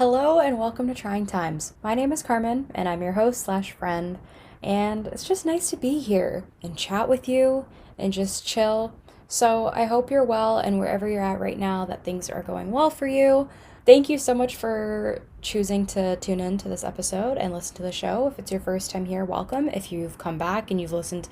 Hello and welcome to Trying Times. My name is Carmen and I'm your host slash friend, and it's just nice to be here and chat with you and just chill. So I hope you're well and wherever you're at right now that things are going well for you. Thank you so much for choosing to tune in to this episode and listen to the show. If it's your first time here, welcome. If you've come back and you've listened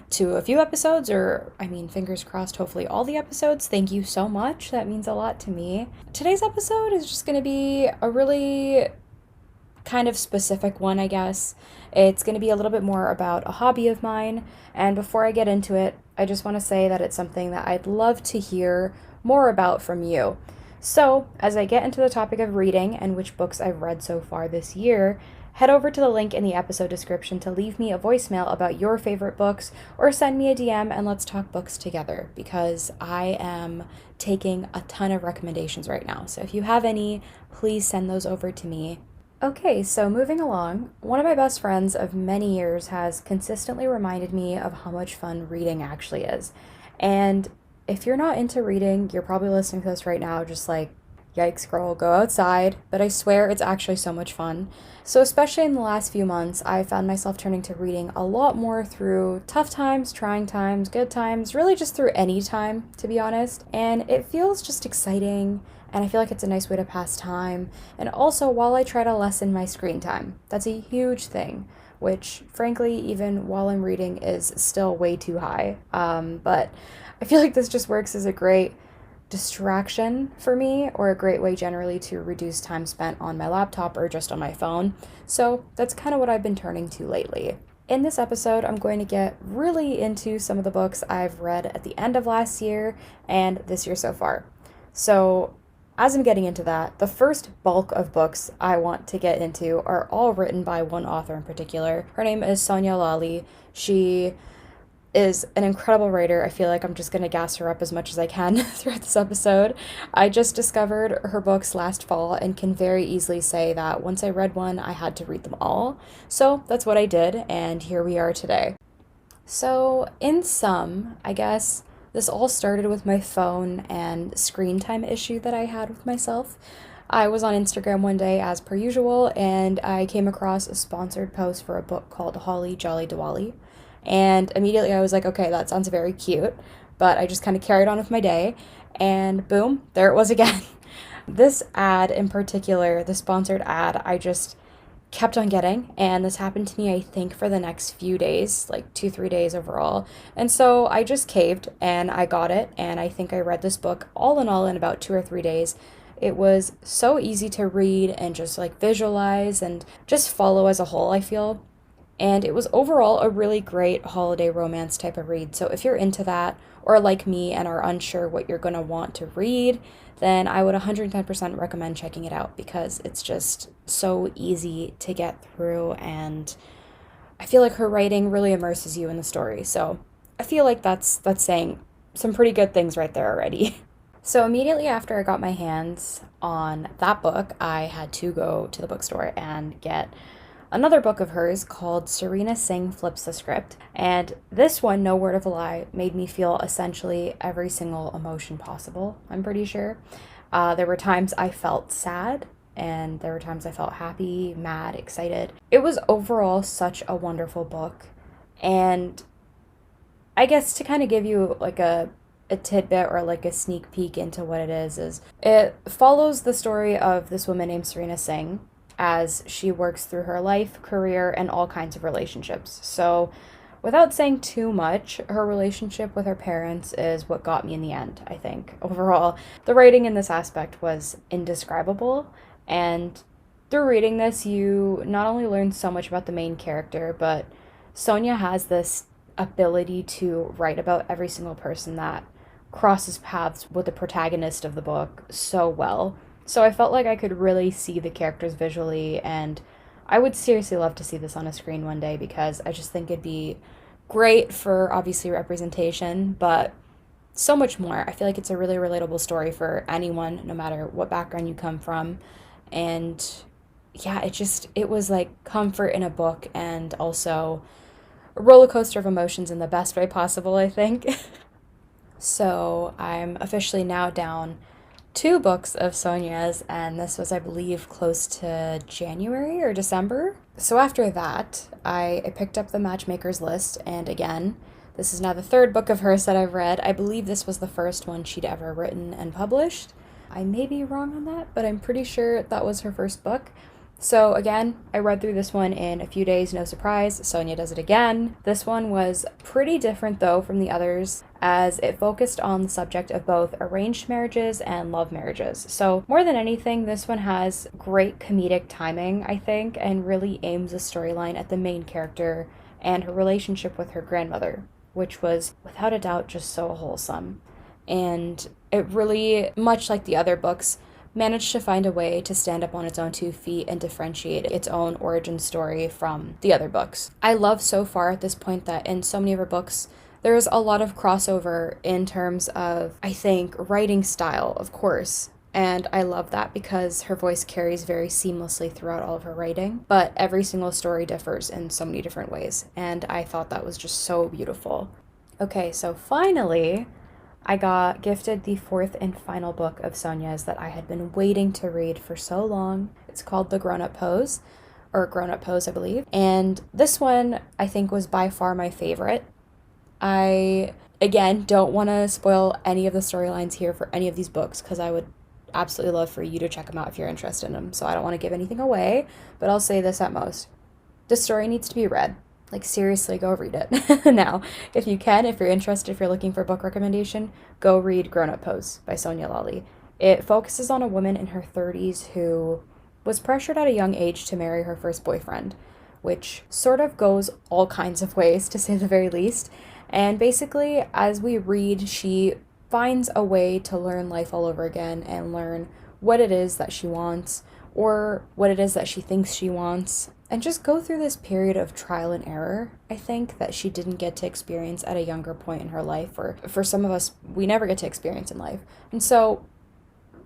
to a few episodes, or fingers crossed, hopefully all the episodes. Thank you so much. That means a lot to me. Today's episode is just going to be a really kind of specific one, I guess. It's going to be a little bit more about a hobby of mine. And before I get into it, I just want to say that it's something that I'd love to hear more about from you. So, as I get into the topic of reading and which books I've read so far this year, head over to the link in the episode description to leave me a voicemail about your favorite books or send me a DM and let's talk books together because I am taking a ton of recommendations right now. So if you have any, please send those over to me. Okay, so moving along, one of my best friends of many years has consistently reminded me of how much fun reading actually is. And if you're not into reading, you're probably listening to this right now just like, yikes, girl, go outside. But I swear it's actually so much fun. So, especially in the last few months, I found myself turning to reading a lot more through tough times, trying times, good times, really just through any time, to be honest. And it feels just exciting, and I feel like it's a nice way to pass time. And also, while I try to lessen my screen time, that's a huge thing, which, frankly, even while I'm reading, is still way too high. But I feel like this just works as a great distraction for me, or a great way generally to reduce time spent on my laptop or just on my phone. So that's kind of what I've been turning to lately. In this episode, I'm going to get really into some of the books I've read at the end of last year and this year so far. So as I'm getting into that, the first bulk of books I want to get into are all written by one author in particular. Her name is Sonya Lally. She is an incredible writer. I feel like I'm just going to gas her up as much as I can throughout this episode. I just discovered her books last fall and can very easily say that once I read one, I had to read them all. So that's what I did, and here we are today. So, in sum, I guess this all started with my phone and screen time issue that I had with myself. I was on Instagram one day as per usual, and I came across a sponsored post for a book called Holly Jolly Diwali. And immediately I was like, okay, that sounds very cute. But I just kind of carried on with my day. And boom, there it was again. This ad in particular, the sponsored ad, I just kept on getting. And this happened to me, I think, for the next few days, like 2, 3 days overall. And so I just caved and I got it. And I think I read this book all in about 2 or 3 days. It was so easy to read and just like visualize and just follow as a whole, I feel. And it was overall a really great holiday romance type of read. So if you're into that, or like me and are unsure what you're going to want to read, then I would 110% recommend checking it out because it's just so easy to get through. And I feel like her writing really immerses you in the story. So I feel like that's saying some pretty good things right there already. So immediately after I got my hands on that book, I had to go to the bookstore and get another book of hers called Serena Singh Flips the Script. And this one, no word of a lie, made me feel essentially every single emotion possible, I'm pretty sure. There were times I felt sad, and there were times I felt happy, mad, excited. It was overall such a wonderful book. And I guess to kind of give you like a tidbit or like a sneak peek into what it is it follows the story of this woman named Serena Singh as she works through her life, career, and all kinds of relationships. So, without saying too much, her relationship with her parents is what got me in the end, I think. Overall, the writing in this aspect was indescribable, and through reading this, you not only learn so much about the main character, but Sonia has this ability to write about every single person that crosses paths with the protagonist of the book so well. So I felt like I could really see the characters visually, and I would seriously love to see this on a screen one day because I just think it'd be great for obviously representation, but so much more. I feel like it's a really relatable story for anyone, no matter what background you come from. And yeah, it was like comfort in a book and also a roller coaster of emotions in the best way possible, I think. So I'm officially now down two books of Sonia's, and this was, I believe, close to January or December. So after that, I picked up The Matchmaker's List, and again, this is now the third book of hers that I've read. I believe this was the first one she'd ever written and published. I may be wrong on that, but I'm pretty sure that was her first book. So again, I read through this one in a few days, no surprise. Sonia does it again. This one was pretty different though from the others, as it focused on the subject of both arranged marriages and love marriages. So more than anything, this one has great comedic timing, I think, and really aims the storyline at the main character and her relationship with her grandmother, which was without a doubt just so wholesome. And it really, much like the other books, managed to find a way to stand up on its own 2 feet and differentiate its own origin story from the other books. I love so far at this point that in so many of her books, there's a lot of crossover in terms of, I think, writing style, of course. And I love that because her voice carries very seamlessly throughout all of her writing, but every single story differs in so many different ways. And I thought that was just so beautiful. Okay, so finally, I got gifted the fourth and final book of Sonia's that I had been waiting to read for so long. It's called The Grown Up Pose, or Grown Up Pose, I believe. And this one, I think, was by far my favorite. I, again, don't want to spoil any of the storylines here for any of these books because I would absolutely love for you to check them out if you're interested in them. So I don't want to give anything away, but I'll say this at most. The story needs to be read. Like, seriously, go read it. Now, if you can, if you're interested, if you're looking for a book recommendation, go read Grown Up Pose by Sonia Lally. It focuses on a woman in her 30s who was pressured at a young age to marry her first boyfriend, which sort of goes all kinds of ways, to say the very least. And basically, as we read, she finds a way to learn life all over again and learn what it is that she wants, or what it is that she thinks she wants, and just go through this period of trial and error, I think, that she didn't get to experience at a younger point in her life, or for some of us, we never get to experience in life. And so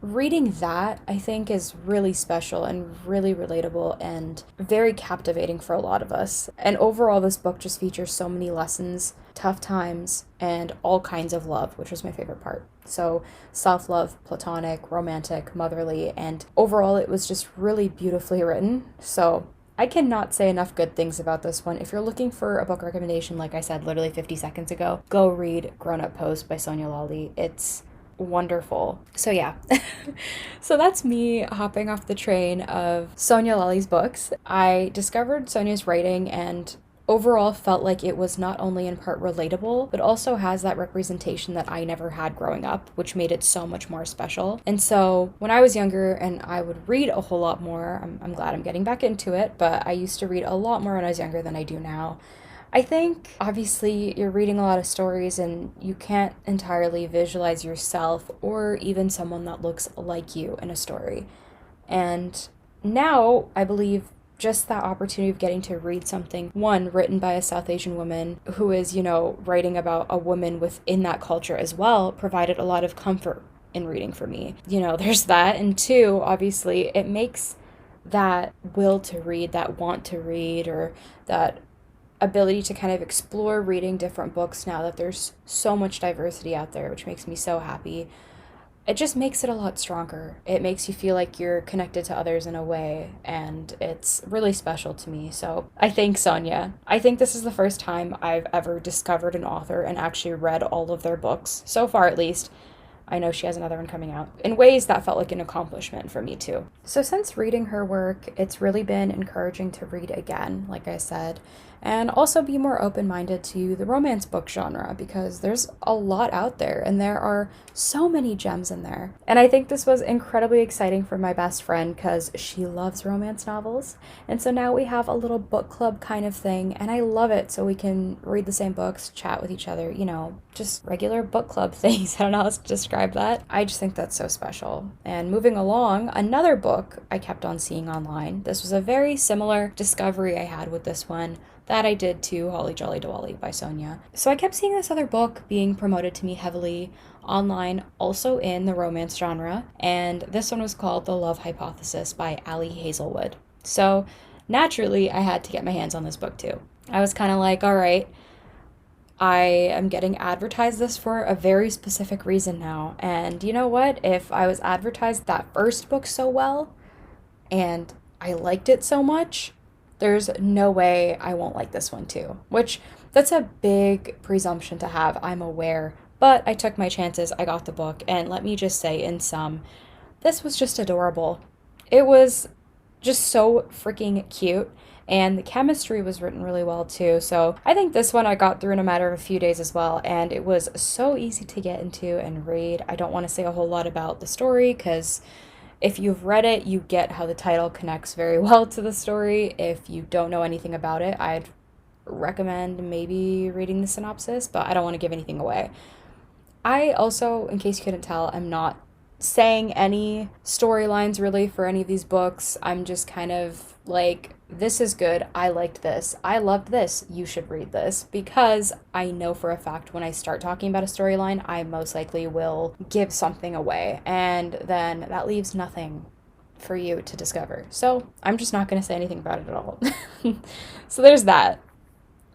reading that, I think, is really special and really relatable and very captivating for a lot of us. And overall, this book just features so many lessons, tough times, and all kinds of love, which was my favorite part. So self-love, platonic, romantic, motherly, and overall it was just really beautifully written. So I cannot say enough good things about this one. If you're looking for a book recommendation, like I said literally 50 seconds ago, go read Grown Up Pose by Sonia Lally. It's wonderful. So yeah. So that's me hopping off the train of Sonia Lally's books. I discovered Sonia's writing and overall felt like it was not only in part relatable, but also has that representation that I never had growing up, which made it so much more special. And so when I was younger and I would read a whole lot more, I'm glad I'm getting back into it, but I used to read a lot more when I was younger than I do now. I think, obviously, you're reading a lot of stories and you can't entirely visualize yourself or even someone that looks like you in a story. And now, I believe just that opportunity of getting to read something, one, written by a South Asian woman who is, writing about a woman within that culture as well, provided a lot of comfort in reading for me. There's that. And two, obviously, it makes that will to read, that want to read, or that ability to kind of explore reading different books now that there's so much diversity out there, which makes me so happy. It just makes it a lot stronger. It makes you feel like you're connected to others in a way, and it's really special to me. So I thank Sonia. I think this is the first time I've ever discovered an author and actually read all of their books, so far at least. I know she has another one coming out, in ways that felt like an accomplishment for me too. So since reading her work, it's really been encouraging to read again, like I said, and also be more open-minded to the romance book genre because there's a lot out there and there are so many gems in there. And I think this was incredibly exciting for my best friend because she loves romance novels. And so now we have a little book club kind of thing, and I love it, so we can read the same books, chat with each other, just regular book club things. I don't know how else to describe that. I just think that's so special. And moving along, another book I kept on seeing online. This was a very similar discovery I had with this one that I did to Holly Jolly Diwali by Sonia. So I kept seeing this other book being promoted to me heavily online, also in the romance genre, and this one was called The Love Hypothesis by Ali Hazelwood. So naturally, I had to get my hands on this book too. I was kind of like, all right, I am getting advertised this for a very specific reason now. And you know what? If I was advertised that first book so well and I liked it so much, there's no way I won't like this one too. Which, that's a big presumption to have, I'm aware. But I took my chances, I got the book, and let me just say, in sum, this was just adorable. It was just so freaking cute. And the chemistry was written really well too. So I think this one I got through in a matter of a few days as well. And it was so easy to get into and read. I don't want to say a whole lot about the story because if you've read it, you get how the title connects very well to the story. If you don't know anything about it, I'd recommend maybe reading the synopsis, but I don't want to give anything away. I also, in case you couldn't tell, I'm not saying any storylines really for any of these books. I'm just kind of like, this is good. I liked this. I loved this. You should read this. Because I know for a fact when I start talking about a storyline, I most likely will give something away. And then that leaves nothing for you to discover. So I'm just not going to say anything about it at all. So there's that.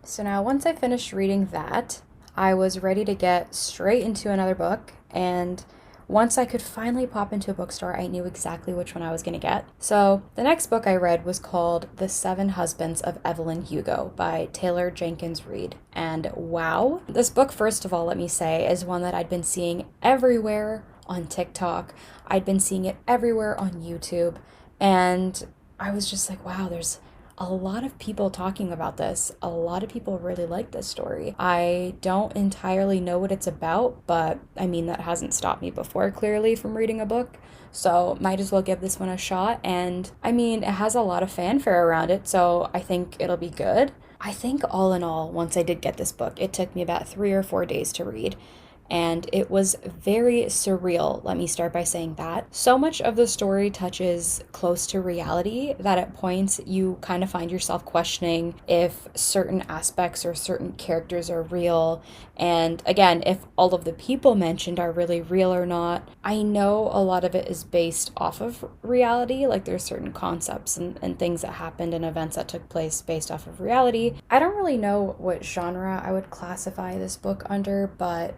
So now, once I finished reading that, I was ready to get straight into another book. And once I could finally pop into a bookstore, I knew exactly which one I was going to get. So the next book I read was called The Seven Husbands of Evelyn Hugo by Taylor Jenkins Reid. And wow, this book, first of all, let me say, is one that I'd been seeing everywhere on TikTok. I'd been seeing it everywhere on YouTube. And I was just like, wow, there's a lot of people talking about this. A lot of people really like this story. I don't entirely know what it's about, but I mean, that hasn't stopped me before, clearly, from reading a book. So might as well give this one a shot. And I mean, it has a lot of fanfare around it, so I think it'll be good. I think all in all, once I did get this book, it took me about 3 or 4 days to read. And it was very surreal, let me start by saying that. So much of the story touches close to reality that at points you kind of find yourself questioning if certain aspects or certain characters are real. And again, if all of the people mentioned are really real or not. I know a lot of it is based off of reality, like there's certain concepts and things that happened and events that took place based off of reality. I don't really know what genre I would classify this book under, but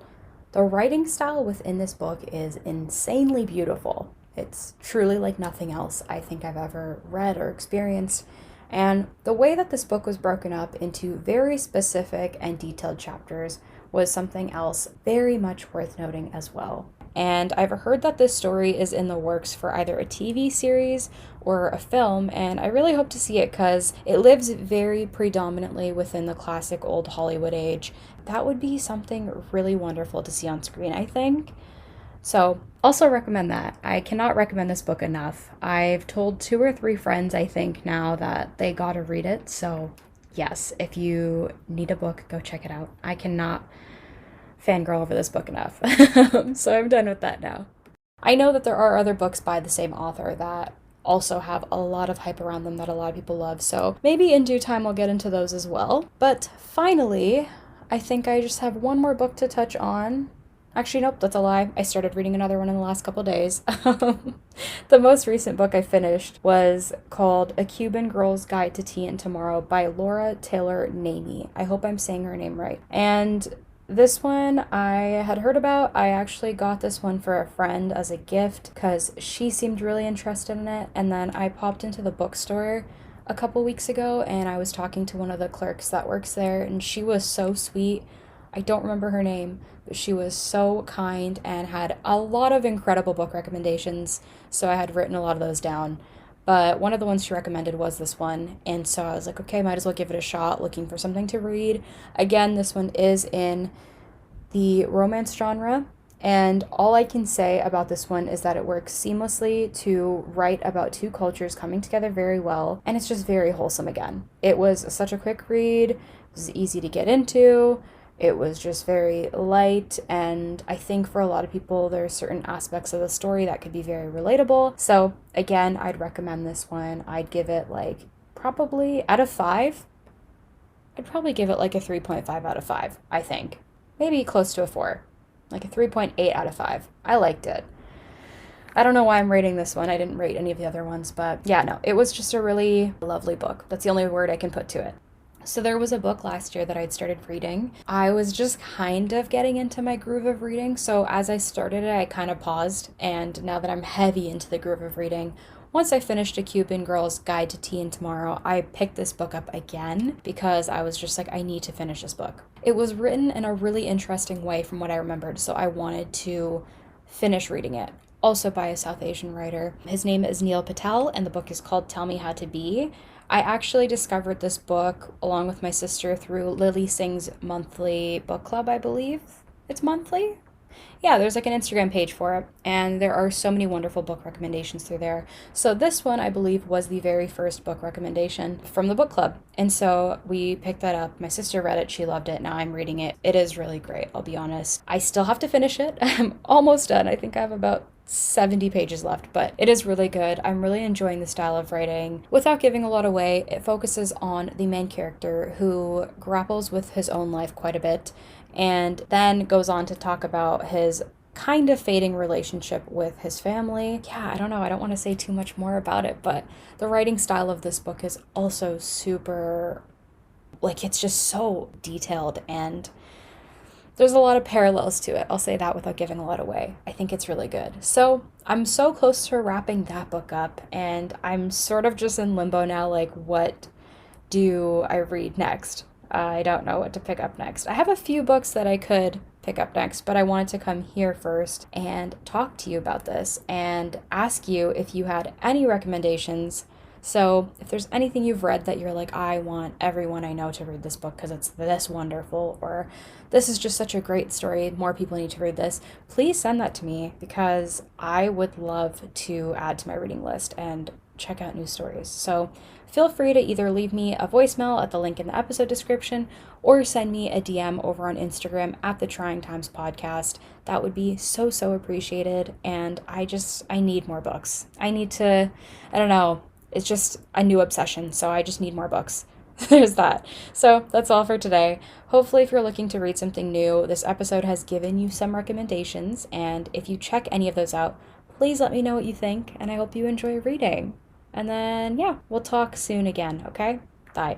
the writing style within this book is insanely beautiful. It's truly like nothing else I think I've ever read or experienced. And the way that this book was broken up into very specific and detailed chapters was something else very much worth noting as well. And I've heard that this story is in the works for either a TV series or a film, and I really hope to see it because it lives very predominantly within the classic old Hollywood age. That would be something really wonderful to see on screen, I think. So, also recommend that. I cannot recommend this book enough. I've told 2 or 3 friends, I think, now that they gotta read it. So, yes, if you need a book, go check it out. I cannot fangirl over this book enough. So I'm done with that now. I know that there are other books by the same author that also have a lot of hype around them that a lot of people love, so maybe in due time I'll get into those as well. But finally, I think I just have one more book to touch on. Actually, nope, that's a lie. I started reading another one in the last couple days. The most recent book I finished was called A Cuban Girl's Guide to Tea and Tomorrow by Laura Taylor Namey. I hope I'm saying her name right. And this one I had heard about. I actually got this one for a friend as a gift because she seemed really interested in it. And then I popped into the bookstore a couple weeks ago and I was talking to one of the clerks that works there, and she was so sweet. I don't remember her name, but she was so kind and had a lot of incredible book recommendations. So I had written a lot of those down. But one of the ones she recommended was this one. And so I was like, okay, might as well give it a shot, looking for something to read. Again, this one is in the romance genre. And all I can say about this one is that it works seamlessly to write about 2 cultures coming together very well. And it's just very wholesome again. It was such a quick read. It was easy to get into. It was just very light, and I think for a lot of people, there are certain aspects of the story that could be very relatable. So again, I'd recommend this one. I'd give it like probably out of 5. I'd probably give it like a 3.5 out of 5, I think. Maybe close to a 4. Like a 3.8 out of 5. I liked it. I don't know why I'm rating this one. I didn't rate any of the other ones, but yeah, no, it was just a really lovely book. That's the only word I can put to it. So there was a book last year that I'd started reading. I was just kind of getting into my groove of reading. So as I started it, I kind of paused. And now that I'm heavy into the groove of reading, once I finished A Cuban Girl's Guide to Tea and Tomorrow, I picked this book up again because I was just like, I need to finish this book. It was written in a really interesting way from what I remembered, so I wanted to finish reading it. Also by a South Asian writer. His name is Neil Patel, and the book is called Tell Me How to Be. I actually discovered this book along with my sister through Lily Singh's monthly book club, I believe. It's monthly? Yeah, there's like an Instagram page for it, and there are so many wonderful book recommendations through there. So this one, I believe, was the very first book recommendation from the book club. And so we picked that up. My sister read it, she loved it. Now I'm reading it. It is really great, I'll be honest. I still have to finish it. I'm almost done. I think I have about 70 pages left, but it is really good. I'm really enjoying the style of writing. Without giving a lot away, it focuses on the main character who grapples with his own life quite a bit and then goes on to talk about his kind of fading relationship with his family. Yeah, I don't know. I don't want to say too much more about it, but the writing style of this book is also super, like, it's just so detailed and there's a lot of parallels to it. I'll say that without giving a lot away. I think it's really good. So I'm so close to wrapping that book up, and I'm sort of just in limbo now. Like, what do I read next? I don't know what to pick up next. I have a few books that I could pick up next, but I wanted to come here first and talk to you about this and ask you if you had any recommendations. So if there's anything you've read that you're like, I want everyone I know to read this book because it's this wonderful, or this is just such a great story, more people need to read this, please send that to me because I would love to add to my reading list and check out new stories. So feel free to either leave me a voicemail at the link in the episode description or send me a DM over on Instagram at the Trying Times Podcast. That would be so, so appreciated. And I need more books. I don't know, it's just a new obsession. So I just need more books. There's that. So that's all for today. Hopefully, if you're looking to read something new, this episode has given you some recommendations. And if you check any of those out, please let me know what you think. And I hope you enjoy reading. And then, yeah, we'll talk soon again, okay? Bye.